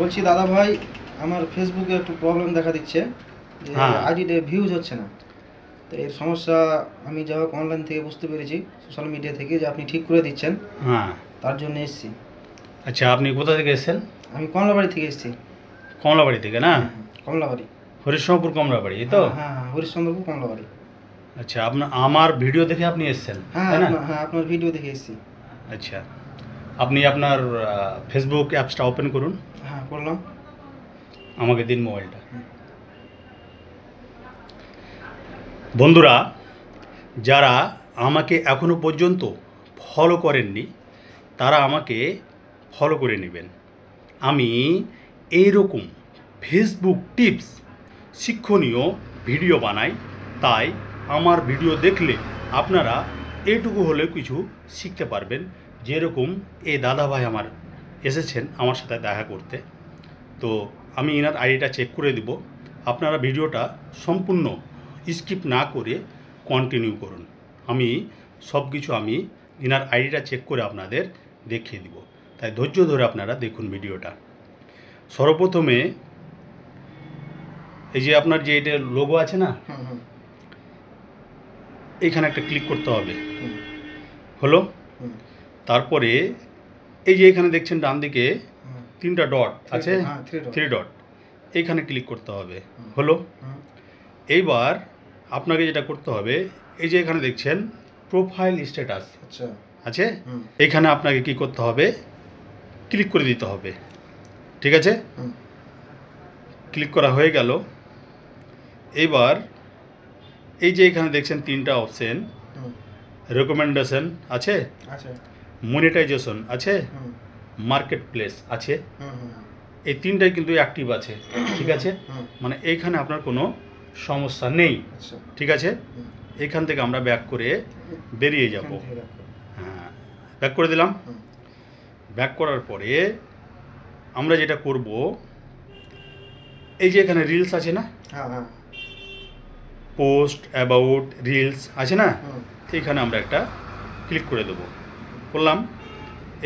বলছি দাদা ভাই, আমার ফেসবুকে একটু প্রবলেম দেখা দিচ্ছে যে আইডিতে ভিউজ হচ্ছে না। তো এর সমস্যা আমি যা হোক অনলাইন থেকে বুঝতে পেরেছি, সোশ্যাল মিডিয়া থেকে, যে আপনি ঠিক করে দিচ্ছেন। হ্যাঁ, তার জন্য এসেছি। আচ্ছা, আপনি কোথা থেকে এসেছেন? আমি কমলাবাড়ি থেকে এসেছি। কমলাবাড়ি থেকে না? কমলাবাড়ি, হরিশ্চন্দ্রপুর কমলাবাড়ি, এই তো? হ্যাঁ হ্যাঁ, হরিশ্চন্দ্রপুর কমলাবাড়ি। আচ্ছা, আমার ভিডিও দেখে আপনি এসেছেন? হ্যাঁ হ্যাঁ, আপনার ভিডিও দেখে এসেছি। আচ্ছা, আপনি আপনার ফেসবুক অ্যাপসটা ওপেন করুন। হ্যাঁ, করলাম। আমাকে দিন মোবাইলটা। বন্ধুরা, যারা আমাকে এখনো পর্যন্ত ফলো করেননি তারা আমাকে ফলো করে নেবেন। আমি এইরকম ফেসবুক টিপস, শিক্ষণীয় ভিডিও বানাই, তাই আমার ভিডিও দেখলে আপনারা এইটুকু হলেও কিছু শিখতে পারবেন। যেরকম এই দাদাভাই আমার এসেছেন আমার সাথে দেখা করতে, তো আমি এনার আইডিটা চেক করে দিব। আপনারা ভিডিওটা সম্পূর্ণ স্কিপ না করে কন্টিনিউ করুন। আমি সব কিছু এনার আইডিটা চেক করে আপনাদের দেখিয়ে দিব, তাই ধৈর্য ধরে আপনারা দেখুন ভিডিওটা। সর্বপ্রথমে এই যে আপনার যে এটা লোগো আছে না, এইখানে একটা ক্লিক করতে হবে। হলো? তারপরে এই যে এখানে দেখছেন ডান দিকে 3টা ডট আছে, 3 ডট, এইখানে ক্লিক করতে হবে। হলো? এইবার আপনাকে যেটা করতে হবে, এই যে এখানে দেখছেন প্রোফাইল স্ট্যাটাস আছে, এখানে আপনাকে কি করতে হবে, ক্লিক করে দিতে হবে। ঠিক আছে? ক্লিক করা হয়ে গেল। এইবার এই যে এখানে দেখছেন 3টা অপশন, রেকমেন্ডেশন আছে, মনিটাইজেশন আছে, মার্কেট প্লেস আছে, এই 3টাই কিন্তু অ্যাক্টিভ আছে। ঠিক আছে? মানে এইখানে আপনার কোনো সমস্যা নেই। ঠিক আছে? এইখান থেকে আমরা ব্যাক করে বেরিয়ে যাব। হ্যাঁ, ব্যাক করে দিলাম। ব্যাক করার পরে আমরা যেটা করব, এই যে এখানে রিলস আছে না, পোস্ট, অ্যাবাউট, রিলস আছে না, এইখানে আমরা একটা ক্লিক করে দেব। করলাম।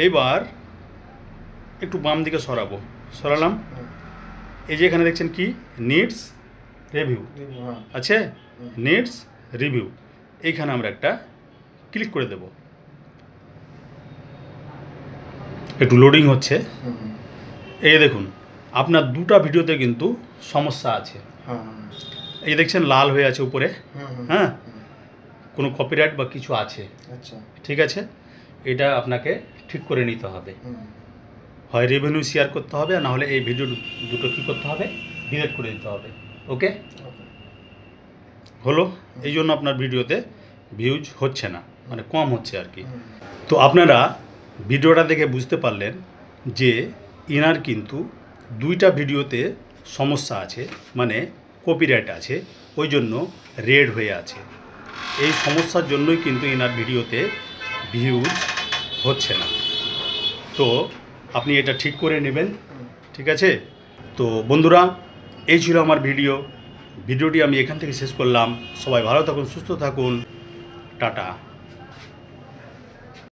এইবার একটু বাম দিকে সরালাম। এই যে এখানে দেখছেন কি নিডস রিভিউ আছে, নিডস রিভিউ, এইখানে আমরা একটা ক্লিক করে দেব। একটু লোডিং হচ্ছে। এই দেখুন আপনার 2টা ভিডিওতে কিন্তু সমস্যা আছে। এই দেখছেন লাল হয়ে আছে উপরে। হ্যাঁ, কোনো কপিরাইট বা কিছু আছে। ঠিক আছে? এটা আপনাকে ঠিক করে নিতে হবে। হয় রেভিনিউ শেয়ার করতে হবে, আর না হলে এই ভিডিও দুটো কী করতে হবে, ডিলিট করে দিতে হবে। ওকে? হলো? এই জন্য আপনার ভিডিওতে ভিউজ হচ্ছে না, মানে কম হচ্ছে আর কি। তো আপনারা ভিডিওটা দেখে বুঝতে পারলেন যে ইনার কিন্তু 2টা ভিডিওতে সমস্যা আছে, মানে কপিরাইট আছে, ওই জন্য রেড হয়ে আছে। এই সমস্যার জন্যই কিন্তু ইনার ভিডিওতে ভিউজ হচ্ছে না। তো আপনি এটা ঠিক করে নেবেন। ঠিক আছে? তো বন্ধুরা, এই ছিল আমার ভিডিওটি আমি এখান থেকে শেষ করলাম। সবাই ভালো থাকুন, সুস্থ থাকুন, টাটা।